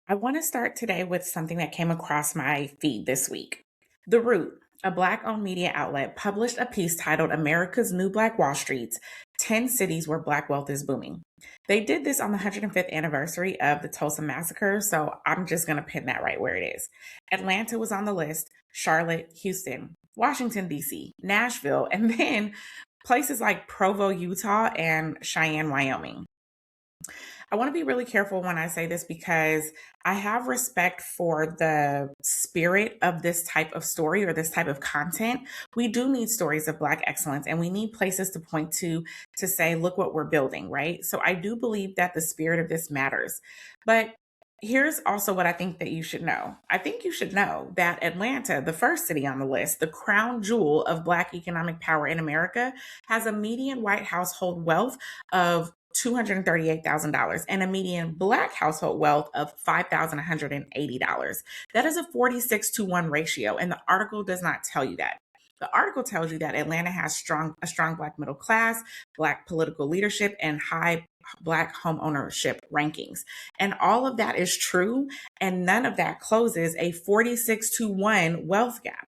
I want to start today with something that came across my feed this week. The Root, a Black owned media outlet, published a piece titled America's New Black Wall Streets 10 Cities Where Black Wealth is Booming. They did this on the 105th anniversary of the Tulsa Massacre, so I'm just going to pin that right where it is. Atlanta was on the list, Charlotte, Houston, Washington, D.C., Nashville, and then places like Provo, Utah, and Cheyenne, Wyoming. I want to be really careful when I say this because I have respect for the spirit of this type of story or this type of content. We do need stories of Black excellence and we need places to point to say, look what we're building, right? So I do believe that the spirit of this matters. But here's also what I think that you should know. I think you should know that Atlanta, the first city on the list, the crown jewel of Black economic power in America, has a median white household wealth of $238,000 and a median Black household wealth of $5,180. That is a 46-to-1 ratio, and the article does not tell you that. The article tells you that Atlanta has a strong Black middle class, Black political leadership, and high Black homeownership rankings. And all of that is true, and none of that closes a 46-to-1 wealth gap.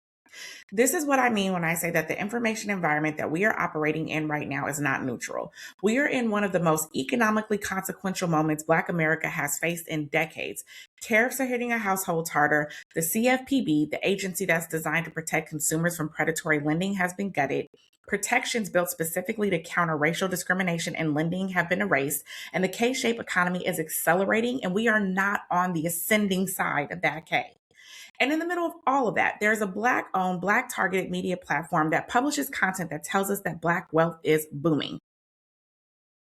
This is what I mean when I say that the information environment that we are operating in right now is not neutral. We are in one of the most economically consequential moments Black America has faced in decades. Tariffs are hitting our households harder. The CFPB, the agency that's designed to protect consumers from predatory lending, has been gutted. Protections built specifically to counter racial discrimination in lending have been erased, and the K-shaped economy is accelerating, and we are not on the ascending side of that K. And in the middle of all of that, there's a Black owned, Black targeted media platform that publishes content that tells us that Black wealth is booming.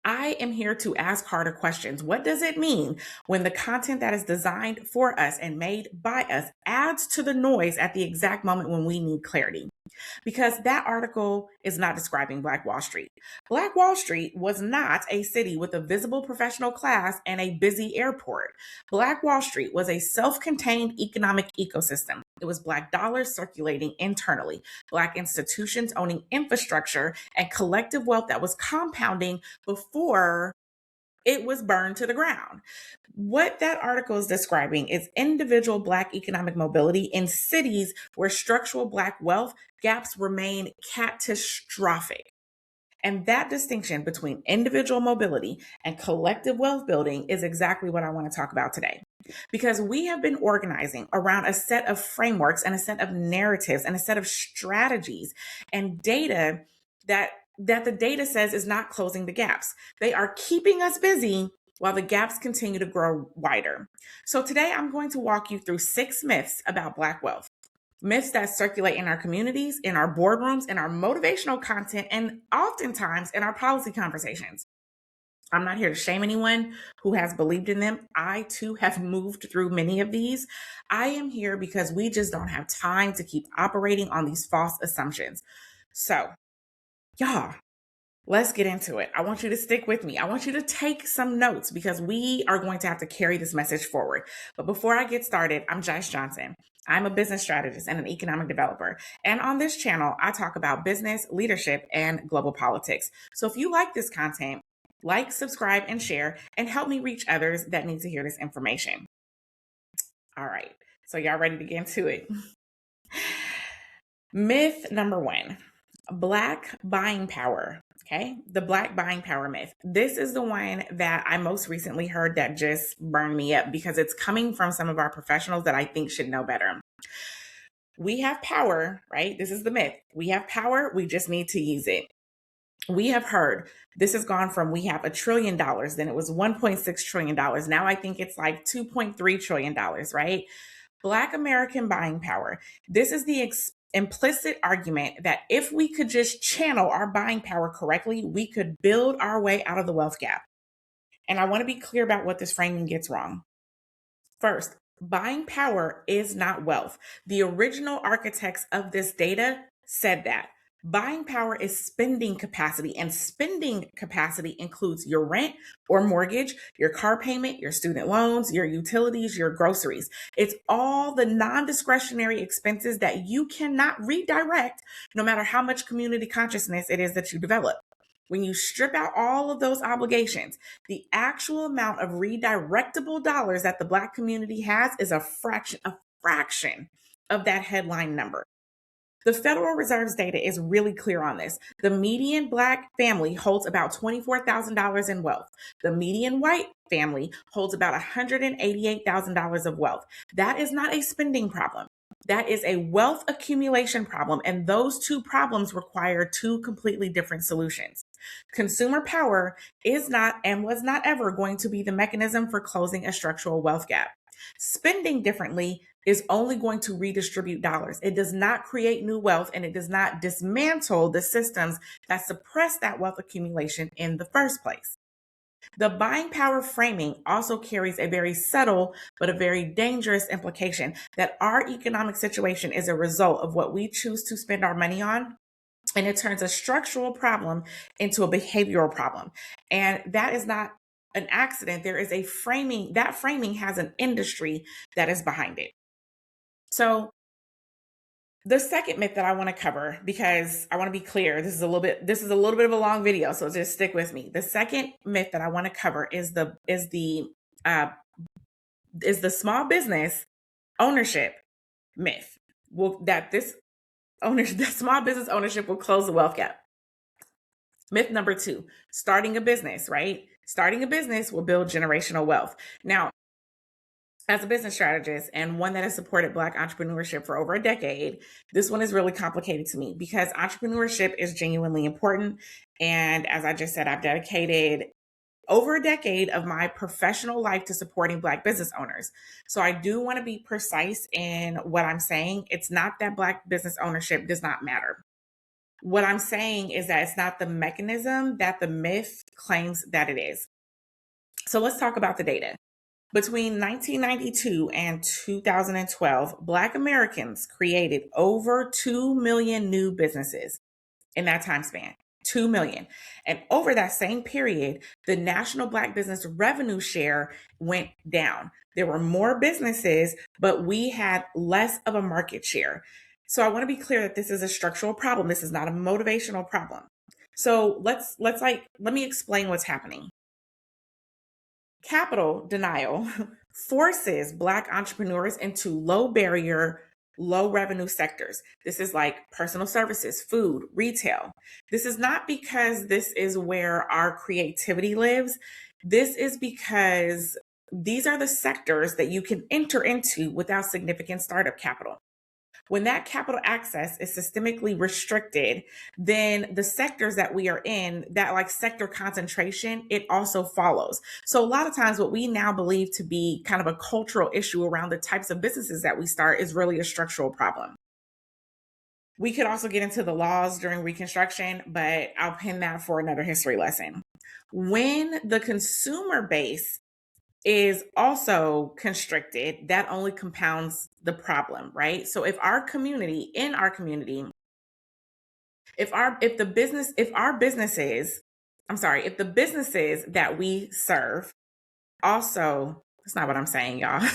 I am here to ask harder questions. What does it mean when the content that is designed for us and made by us adds to the noise at the exact moment when we need clarity? Because that article is not describing Black Wall Street. Black Wall Street was not a city with a visible professional class and a busy airport. Black Wall Street was a self-contained economic ecosystem. It was Black dollars circulating internally, Black institutions owning infrastructure, and collective wealth that was compounding before it was burned to the ground. What that article is describing is individual Black economic mobility in cities where structural Black wealth gaps remain catastrophic. And that distinction between individual mobility and collective wealth building is exactly what I want to talk about today. Because we have been organizing around a set of frameworks and a set of narratives and a set of strategies and data that the data says is not closing the gaps. They are keeping us busy while the gaps continue to grow wider. So today I'm going to walk you through 6 myths about Black wealth. Myths that circulate in our communities, in our boardrooms, in our motivational content, and oftentimes in our policy conversations. I'm not here to shame anyone who has believed in them. I too have moved through many of these. I am here because we just don't have time to keep operating on these false assumptions. So, y'all, let's get into it. I want you to stick with me. I want you to take some notes because we are going to have to carry this message forward. But before I get started, I'm Jice Johnson. I'm a business strategist and an economic developer. And on this channel, I talk about business, leadership, and global politics. So if you like this content, like, subscribe, and share, and help me reach others that need to hear this information. All right. So y'all ready to get into it? Myth number 1, Black buying power. Okay, the Black buying power myth. This is the one that I most recently heard that just burned me up because it's coming from some of our professionals that I think should know better. We have power, right? This is the myth. We have power, we just need to use it. We have heard this has gone from we have $1 trillion, then it was $1.6 trillion. Now I think it's like $2.3 trillion, right? Black American buying power. This is the implicit argument that if we could just channel our buying power correctly, we could build our way out of the wealth gap. And I want to be clear about what this framing gets wrong. First, buying power is not wealth. The original architects of this data said that. Buying power is spending capacity, and spending capacity includes your rent or mortgage, your car payment, your student loans, your utilities, your groceries. It's all the non-discretionary expenses that you cannot redirect no matter how much community consciousness it is that you develop. When you strip out all of those obligations, the actual amount of redirectable dollars that the Black community has is a fraction of that headline number. The Federal Reserve's data is really clear on this. The median Black family holds about $24,000 in wealth. The median white family holds about $188,000 of wealth. That is not a spending problem. That is a wealth accumulation problem, and those two problems require two completely different solutions. Consumer power is not and was not ever going to be the mechanism for closing a structural wealth gap. Spending differently is only going to redistribute dollars. It does not create new wealth, and it does not dismantle the systems that suppress that wealth accumulation in the first place. The buying power framing also carries a very subtle but a very dangerous implication that our economic situation is a result of what we choose to spend our money on, and it turns a structural problem into a behavioral problem. And that is not an accident. There is a framing. That framing has an industry that is behind it. So the second myth that I want to cover, because I want to be clear, this is a little bit of a long video, so just stick with me. The second myth that I want to cover is the small business ownership myth. That small business ownership will close the wealth gap. Myth number 2, starting a business, right? Starting a business will build generational wealth. Now, as a business strategist and one that has supported Black entrepreneurship for over a decade, this one is really complicated to me because entrepreneurship is genuinely important. And as I just said, I've dedicated over a decade of my professional life to supporting Black business owners. So I do want to be precise in what I'm saying. It's not that Black business ownership does not matter. What I'm saying is that it's not the mechanism that the myth claims that it is. So let's talk about the data. Between 1992 and 2012, Black Americans created over 2 million new businesses in that time span. 2 million. And over that same period, the national Black business revenue share went down. There were more businesses, but we had less of a market share. So I want to be clear that this is a structural problem. This is not a motivational problem. So let me explain what's happening. Capital denial forces Black entrepreneurs into low barrier, low revenue sectors. This is like personal services, food, retail. This is not because this is where our creativity lives. This is because these are the sectors that you can enter into without significant startup capital. When that capital access is systemically restricted, then the sectors that we are in, that like sector concentration, it also follows. So a lot of times what we now believe to be kind of a cultural issue around the types of businesses that we start is really a structural problem. We could also get into the laws during Reconstruction, but I'll pin that for another history lesson. When the consumer base is also constricted, that only compounds the problem, right? So if the businesses that we serve also, that's not what I'm saying, y'all.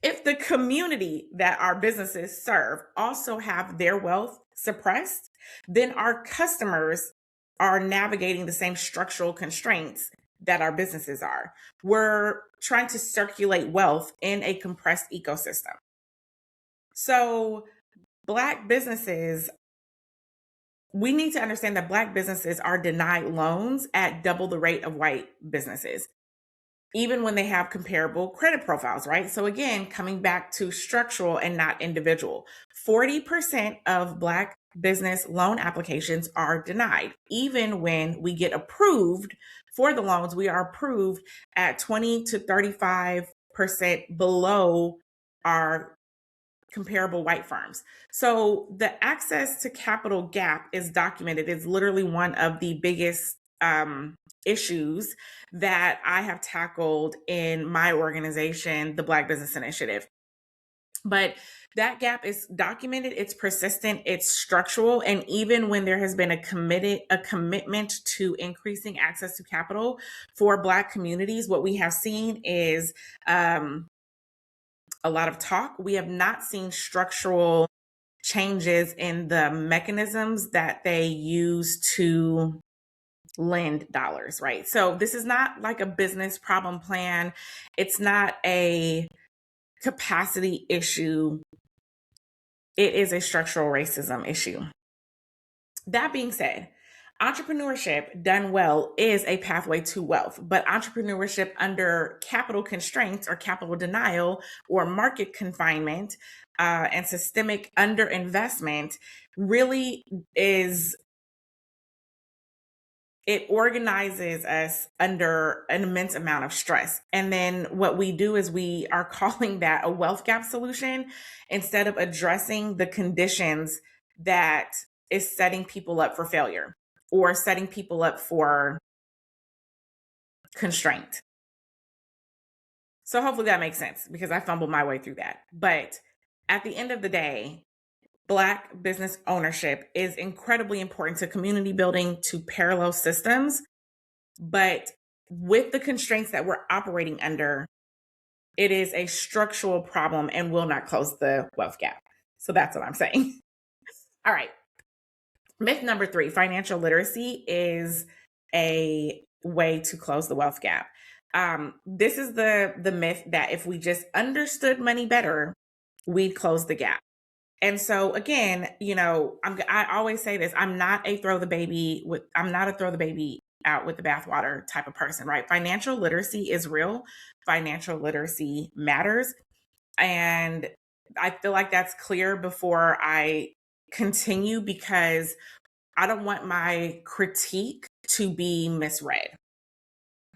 If the community that our businesses serve also have their wealth suppressed, then our customers are navigating the same structural constraints that our businesses are. We're trying to circulate wealth in a compressed ecosystem. So Black businesses, we need to understand that Black businesses are denied loans at double the rate of white businesses, even when they have comparable credit profiles, right? So again, coming back to structural and not individual, 40% of Black business loan applications are denied. Even when we get approved for the loans, we are approved at 20 to 35% below our comparable white firms. So the access to capital gap is documented. It's literally one of the biggest issues that I have tackled in my organization, the Black Business Initiative. But that gap is documented, it's persistent, it's structural, and even when there has been a commitment to increasing access to capital for Black communities, what we have seen is a lot of talk. We have not seen structural changes in the mechanisms that they use to lend dollars, right? So this is not like a business problem plan. It's not a capacity issue. It is a structural racism issue. That being said, entrepreneurship done well is a pathway to wealth, but entrepreneurship under capital constraints or capital denial or market confinement and systemic underinvestment really is, it organizes us under an immense amount of stress. And then what we do is we are calling that a wealth gap solution instead of addressing the conditions that is setting people up for failure or setting people up for constraint. So hopefully that makes sense because I fumbled my way through that. But at the end of the day, Black business ownership is incredibly important to community building, to parallel systems. But with the constraints that we're operating under, it is a structural problem and will not close the wealth gap. So that's what I'm saying. All right. Myth number 3, financial literacy is a way to close the wealth gap. This is the myth that if we just understood money better, we'd close the gap. And so again, I always say this, I'm not a throw the baby out with the bathwater type of person, right? Financial literacy is real. Financial literacy matters. And I feel like that's clear before I continue because I don't want my critique to be misread.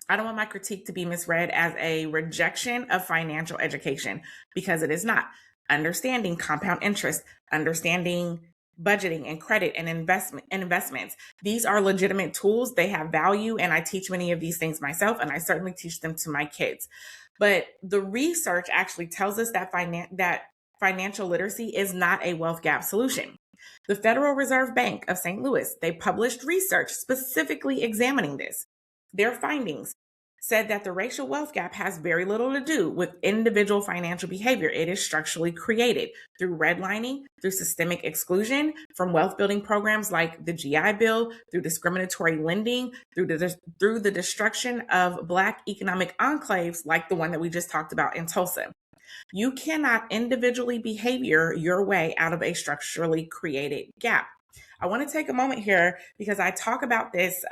I don't want my critique to be misread as a rejection of financial education because it is not. Understanding compound interest, understanding budgeting and credit and investments. These are legitimate tools. They have value. And I teach many of these things myself, and I certainly teach them to my kids. But the research actually tells us that financial literacy is not a wealth gap solution. The Federal Reserve Bank of St. Louis, they published research specifically examining this. Their findings said that the racial wealth gap has very little to do with individual financial behavior. It is structurally created through redlining, through systemic exclusion, from wealth building programs like the GI Bill, through discriminatory lending, through the destruction of Black economic enclaves like the one that we just talked about in Tulsa. You cannot individually behavior your way out of a structurally created gap. I want to take a moment here because I talk about this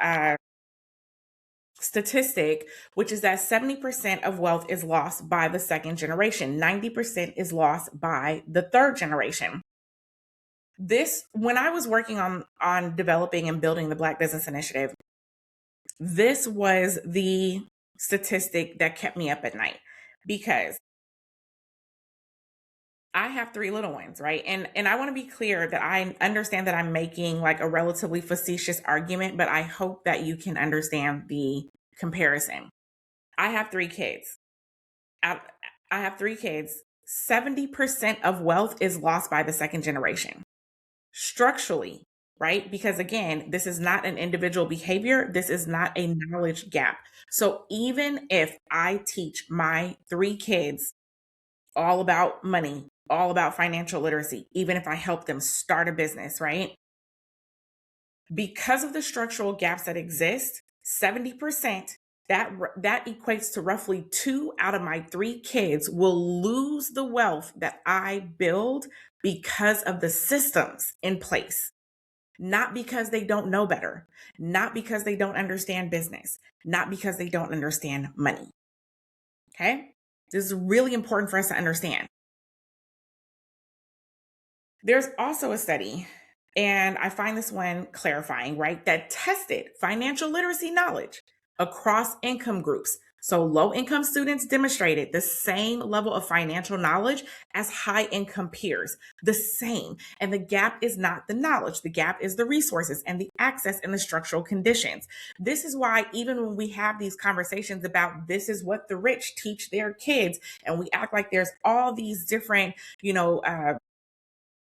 statistic, which is that 70% of wealth is lost by the second generation, 90% is lost by the third generation. This, when I was working on developing and building the Black Business Initiative, this was the statistic that kept me up at night because I have 3 little ones, right? And I want to be clear that I understand that I'm making like a relatively facetious argument, but I hope that you can understand the comparison. I have 3 kids. I have 3 kids. 70% of wealth is lost by the second generation. Structurally, right? Because again, this is not an individual behavior. This is not a knowledge gap. So even if I teach my 3 kids all about money, all about financial literacy, even if I help them start a business, right? Because of the structural gaps that exist, 70%, that equates to roughly 2 out of my 3 kids will lose the wealth that I build because of the systems in place. Not because they don't know better, not because they don't understand business, not because they don't understand money. Okay? This is really important for us to understand. There's also a study, and I find this one clarifying, right, that tested financial literacy knowledge across income groups. So low income students demonstrated the same level of financial knowledge as high income peers, the same. And the gap is not the knowledge. The gap is the resources and the access and the structural conditions. This is why even when we have these conversations about this is what the rich teach their kids, and we act like there's all these different,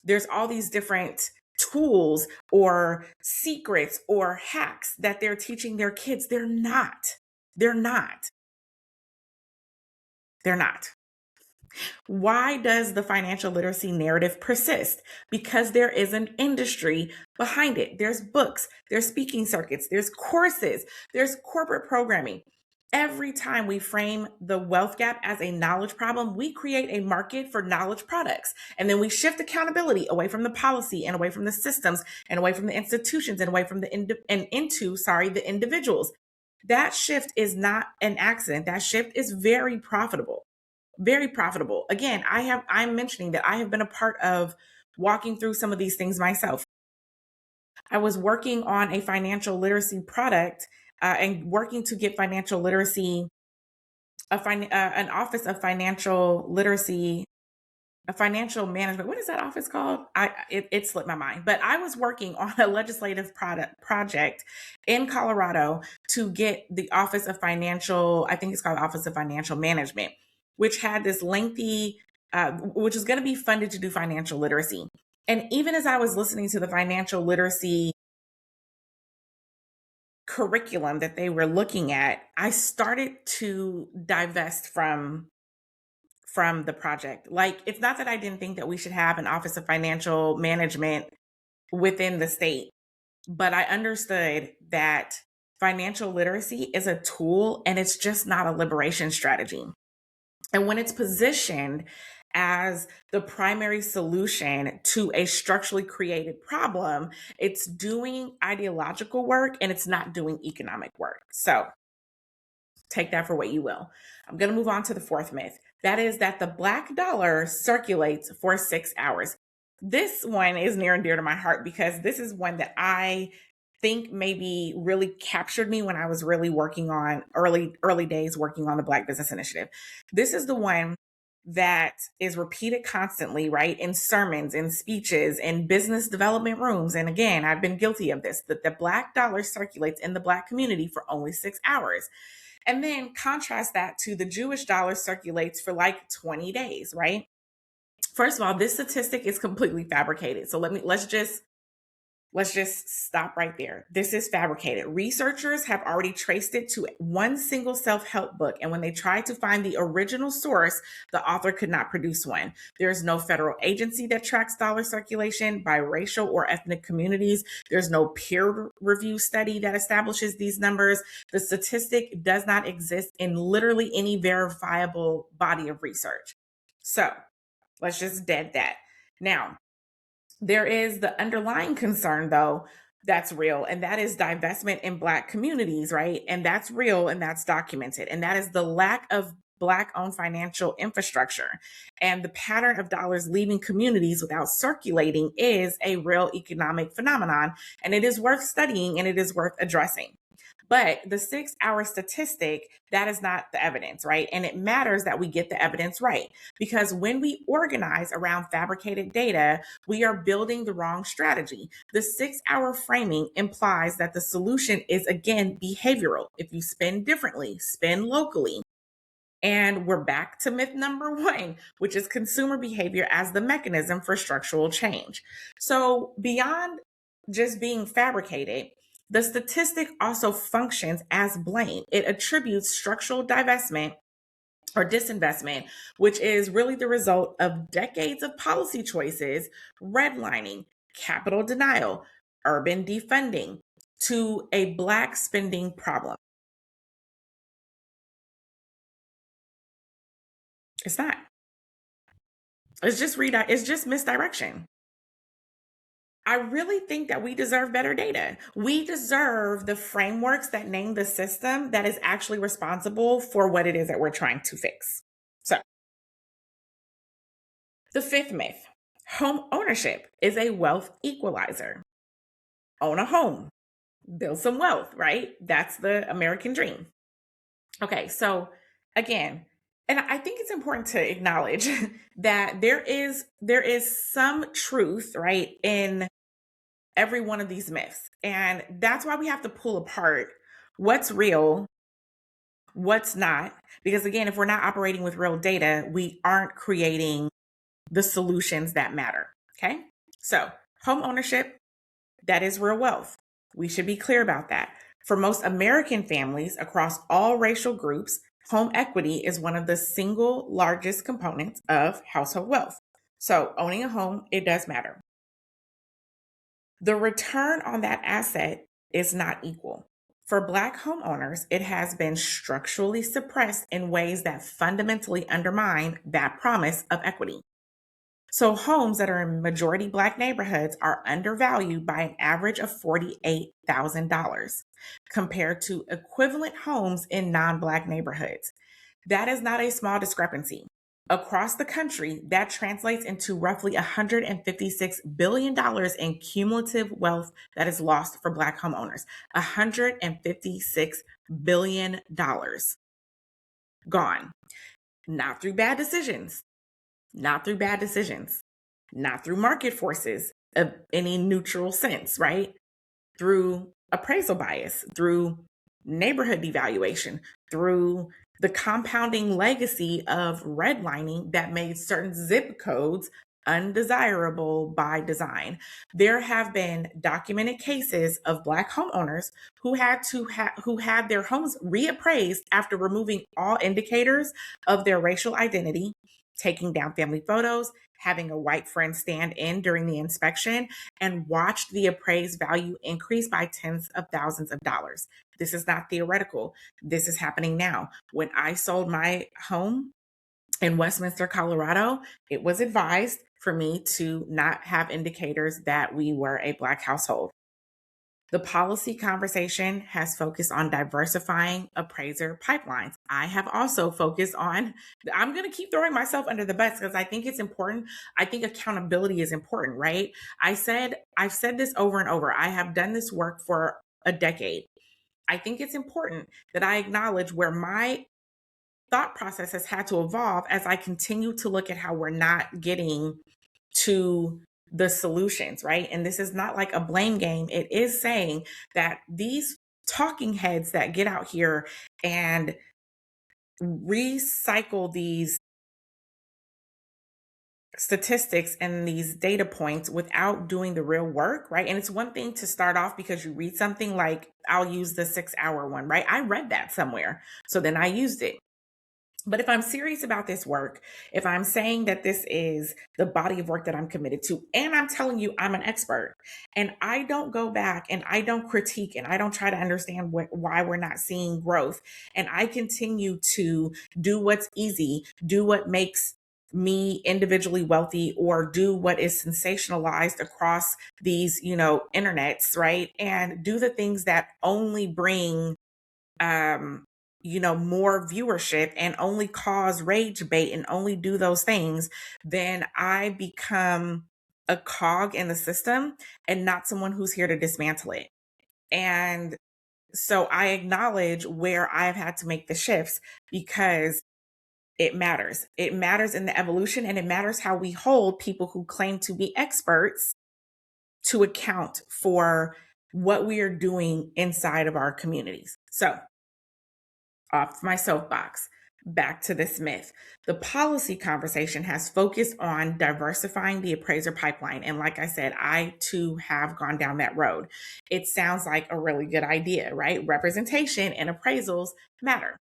there's all these different tools or secrets or hacks that they're teaching their kids. They're not. They're not. They're not. Why does the financial literacy narrative persist? Because there is an industry behind it. There's books, there's speaking circuits, there's courses, there's corporate programming. Every time we frame the wealth gap as a knowledge problem, we create a market for knowledge products. And then we shift accountability away from the policy and away from the systems and away from the institutions and away from the the individuals. That shift is not an accident. That shift is very profitable. Very profitable. Again, I'm mentioning that I have been a part of walking through some of these things myself. I was working on a financial literacy product and working to get financial literacy, an office of financial literacy, a financial management. What is that office called? It slipped my mind. But I was working on a legislative project in Colorado to get the Office of Financial, I think it's called Office of Financial Management, which had this lengthy, which is going to be funded to do financial literacy. And even as I was listening to the financial literacy curriculum that they were looking at, I started to divest from the project. Like, it's not that I didn't think that we should have an Office of Financial Management within the state, but I understood that financial literacy is a tool and it's just not a liberation strategy. And when it's positioned as the primary solution to a structurally created problem, it's doing ideological work and it's not doing economic work. So take that for what you will. I'm going to move on to the fourth myth. That is that the black dollar circulates for 6 hours. This one is near and dear to my heart because this is one that I think maybe really captured me when I was really working on early days working on the Black Business Initiative. This is the one that is repeated constantly, right? In sermons, in speeches, in business development rooms. And again, I've been guilty of this, that the black dollar circulates in the Black community for only 6 hours. And then contrast that to the Jewish dollar circulates for like 20 days, right? First of all, this statistic is completely fabricated. So let's just stop right there. This is fabricated. Researchers have already traced it to one single self-help book. And when they tried to find the original source, the author could not produce one. There is no federal agency that tracks dollar circulation by racial or ethnic communities. There's no peer review study that establishes these numbers. The statistic does not exist in literally any verifiable body of research. So let's just dead that. Now, there is the underlying concern, though, that's real, and that is divestment in Black communities, right? And that's real and that's documented. And that is the lack of Black-owned financial infrastructure. And the pattern of dollars leaving communities without circulating is a real economic phenomenon, and it is worth studying and it is worth addressing. But the 6 hour statistic, that is not the evidence, right? And it matters that we get the evidence right, because when we organize around fabricated data, we are building the wrong strategy. The 6 hour framing implies that the solution is, again, behavioral. If you spend differently, spend locally. And we're back to myth number one, which is consumer behavior as the mechanism for structural change. So beyond just being fabricated, the statistic also functions as blame. It attributes structural divestment or disinvestment, which is really the result of decades of policy choices, redlining, capital denial, urban defunding, to a Black spending problem. It's not. It's just misdirection. I really think that we deserve better data. We deserve the frameworks that name the system that is actually responsible for what it is that we're trying to fix. So, the fifth myth: home ownership is a wealth equalizer. Own a home, build some wealth, right? That's the American dream. Okay, so again, and I think it's important to acknowledge that there is some truth, right, in every one of these myths. And that's why we have to pull apart what's real, what's not. Because again, if we're not operating with real data, we aren't creating the solutions that matter. Okay. So, home ownership, that is real wealth. We should be clear about that. For most American families across all racial groups, Home equity is one of the single largest components of household wealth. So, owning a home, it does matter. The return on that asset is not equal. For Black homeowners, it has been structurally suppressed in ways that fundamentally undermine that promise of equity. So, homes that are in majority Black neighborhoods are undervalued by an average of $48,000 compared to equivalent homes in non Black neighborhoods. That is not a small discrepancy. Across the country, that translates into roughly $156 billion in cumulative wealth that is lost for Black homeowners. $156 billion gone. Not through bad decisions, not through bad decisions, not through market forces of any neutral sense, right? Through appraisal bias, through neighborhood devaluation, through the compounding legacy of redlining that made certain zip codes undesirable by design. There have been documented cases of Black homeowners who had their homes reappraised after removing all indicators of their racial identity, taking down family photos, having a white friend stand in during the inspection, and watched the appraised value increase by tens of thousands of dollars. This is not theoretical. This is happening now. When I sold my home in Westminster, Colorado, it was advised for me to not have indicators that we were a Black household. The policy conversation has focused on diversifying appraiser pipelines. I have also focused on, I'm going to keep throwing myself under the bus because I think it's important. I think accountability is important, right? I've said this over and over. I have done this work for a decade. I think it's important that I acknowledge where my thought process has had to evolve as I continue to look at how we're not getting to the solutions, right? And this is not like a blame game. It is saying that these talking heads that get out here and recycle these statistics and these data points without doing the real work, right? And it's one thing to start off because you read something like, I'll use the 6-hour one, right? I read that somewhere. So then I used it. But if I'm serious about this work, if I'm saying that this is the body of work that I'm committed to, and I'm telling you I'm an expert, and I don't go back and I don't critique and I don't try to understand why we're not seeing growth, and I continue to do what's easy, do what makes me individually wealthy, or do what is sensationalized across these, internets, right? And do the things that only bring more viewership and only cause rage bait and only do those things, then I become a cog in the system and not someone who's here to dismantle it. And so I acknowledge where I've had to make the shifts because it matters. It matters in the evolution, and it matters how we hold people who claim to be experts to account for what we are doing inside of our communities. So, off my soapbox, back to this myth. The policy conversation has focused on diversifying the appraiser pipeline. And like I said, I too have gone down that road. It sounds like a really good idea, right? Representation and appraisals matter.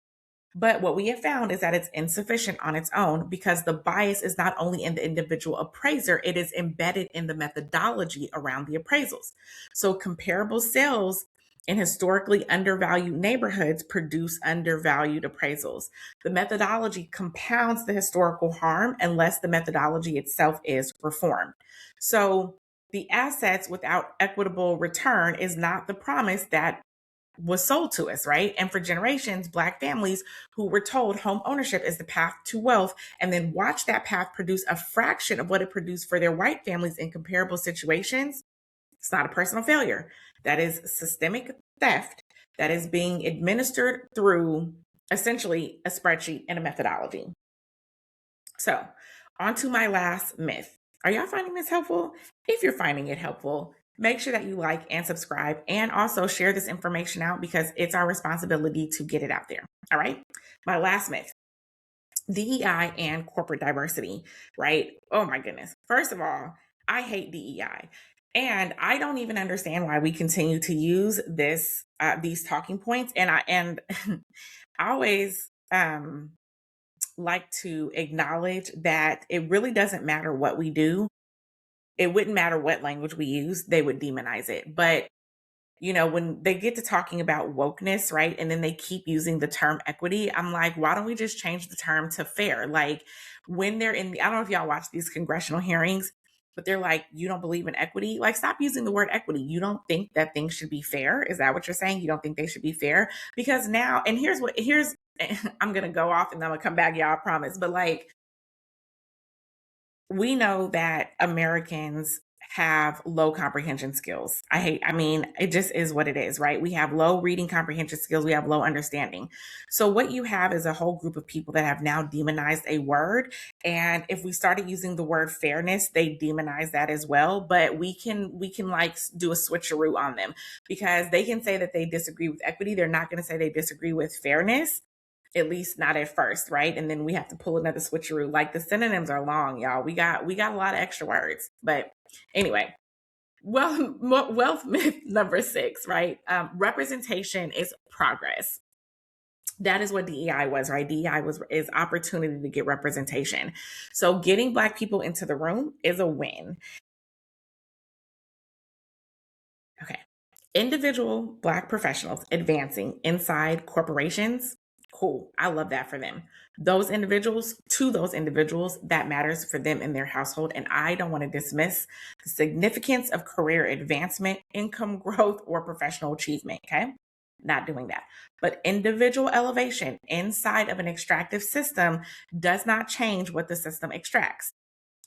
But what we have found is that it's insufficient on its own because the bias is not only in the individual appraiser, it is embedded in the methodology around the appraisals. So comparable sales in historically undervalued neighborhoods produce undervalued appraisals. The methodology compounds the historical harm unless the methodology itself is reformed. So the assets without equitable return is not the promise that was sold to us, right? And for generations, Black families who were told home ownership is the path to wealth, and then watch that path produce a fraction of what it produced for their white families in comparable situations. It's not a personal failure. That is systemic theft that is being administered through essentially a spreadsheet and a methodology. So, on to my last myth. Are y'all finding this helpful? If you're finding it helpful, make sure that you like and subscribe and also share this information out because it's our responsibility to get it out there. All right. My last myth. DEI and corporate diversity, right? Oh my goodness. First of all, I hate DEI. And I don't even understand why we continue to use these talking points. And I always um, like to acknowledge that it really doesn't matter what we do. It wouldn't matter what language we use, they would demonize it. But when they get to talking about wokeness, right? And then they keep using the term equity, I'm like, why don't we just change the term to fair? Like when they're I don't know if y'all watch these congressional hearings, but they're like, you don't believe in equity? Like, stop using the word equity. You don't think that things should be fair? Is that what you're saying? You don't think they should be fair? Because now, and here's, I'm going to go off and then I'm going to come back, y'all, I promise. But like, we know that Americans have low comprehension skills. I mean, it just is what it is, right? We have low reading comprehension skills, we have low understanding. So, what you have is a whole group of people that have now demonized a word. And if we started using the word fairness, they demonize that as well. But we can like do a switcheroo on them because they can say that they disagree with equity. They're not going to say they disagree with fairness, at least not at first, right? And then we have to pull another switcheroo. Like the synonyms are long, y'all. We got a lot of extra words. But anyway, wealth myth number 6, right? Representation is progress. That is what DEI was, right? DEI is opportunity to get representation. So getting Black people into the room is a win. Okay. Individual Black professionals advancing inside corporations. Cool. I love that for them. To those individuals, that matters for them in their household. And I don't want to dismiss the significance of career advancement, income growth, or professional achievement. Okay. Not doing that. But individual elevation inside of an extractive system does not change what the system extracts.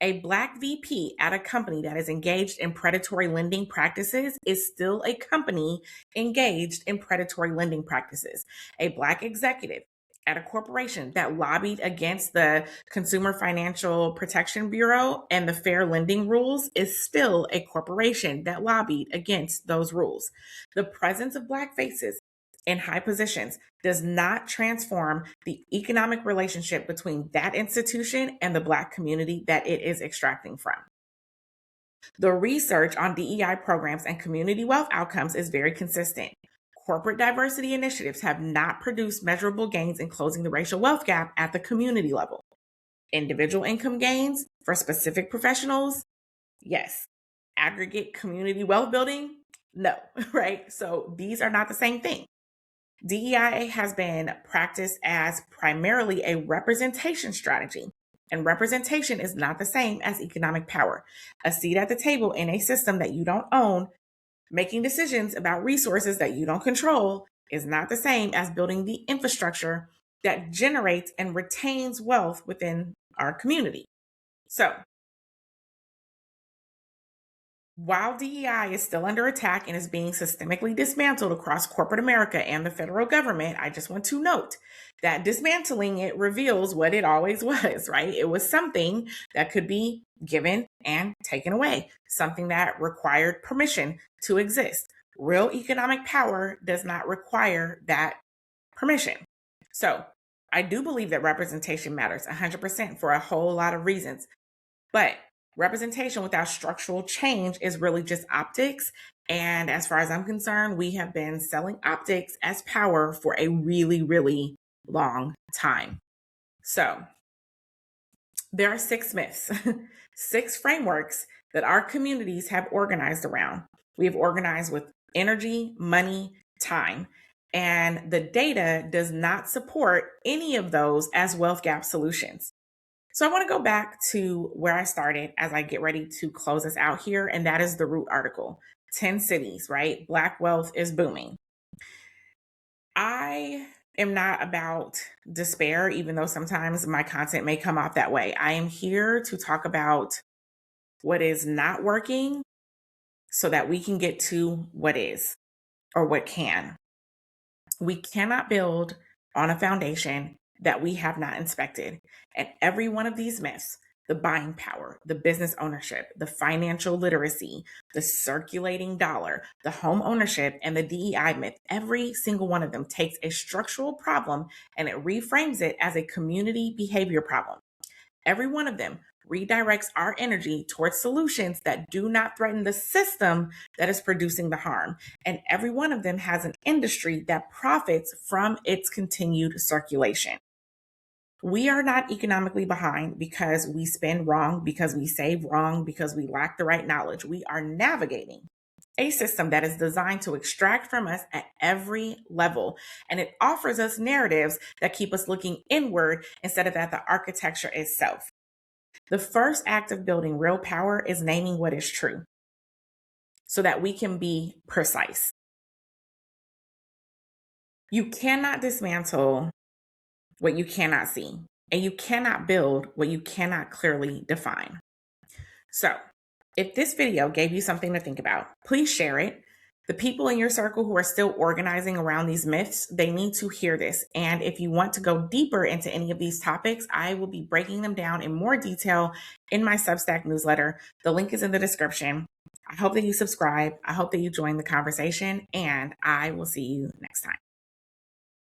A Black VP at a company that is engaged in predatory lending practices is still a company engaged in predatory lending practices. A Black executive at a corporation that lobbied against the Consumer Financial Protection Bureau and the fair lending rules is still a corporation that lobbied against those rules. The presence of Black faces in high positions does not transform the economic relationship between that institution and the Black community that it is extracting from. The research on DEI programs and community wealth outcomes is very consistent. Corporate diversity initiatives have not produced measurable gains in closing the racial wealth gap at the community level. Individual income gains for specific professionals, yes. Aggregate community wealth building, no, right? So these are not the same thing. DEI has been practiced as primarily a representation strategy, and representation is not the same as economic power. A seat at the table in a system that you don't own, making decisions about resources that you don't control, is not the same as building the infrastructure that generates and retains wealth within our community. So, while DEI is still under attack and is being systemically dismantled across corporate America and the federal government, I just want to note that dismantling it reveals what it always was, right? It was something that could be given and taken away, something that required permission to exist. Real economic power does not require that permission. So I do believe that representation matters 100% for a whole lot of reasons. But representation without structural change is really just optics. And as far as I'm concerned, we have been selling optics as power for a really, really long time. So there are 6 myths, 6 frameworks that our communities have organized around. We have organized with energy, money, time. And the data does not support any of those as wealth gap solutions. So I want to go back to where I started as I get ready to close us out here, and that is the Root article, 10 cities, right? Black wealth is booming. I am not about despair, even though sometimes my content may come off that way. I am here to talk about what is not working so that we can get to what is or what can. We cannot build on a foundation that we have not inspected. And every one of these myths, the buying power, the business ownership, the financial literacy, the circulating dollar, the home ownership, and the DEI myth, every single one of them takes a structural problem and it reframes it as a community behavior problem. Every one of them redirects our energy towards solutions that do not threaten the system that is producing the harm. And every one of them has an industry that profits from its continued circulation. We are not economically behind because we spend wrong, because we save wrong, because we lack the right knowledge. We are navigating a system that is designed to extract from us at every level. And it offers us narratives that keep us looking inward instead of at the architecture itself. The first act of building real power is naming what is true so that we can be precise. You cannot dismantle what you cannot see, and you cannot build what you cannot clearly define. So, if this video gave you something to think about, please share it. The people in your circle who are still organizing around these myths, they need to hear this. And if you want to go deeper into any of these topics, I will be breaking them down in more detail in my Substack newsletter. The link is in the description. I hope that you subscribe. I hope that you join the conversation, and I will see you next time.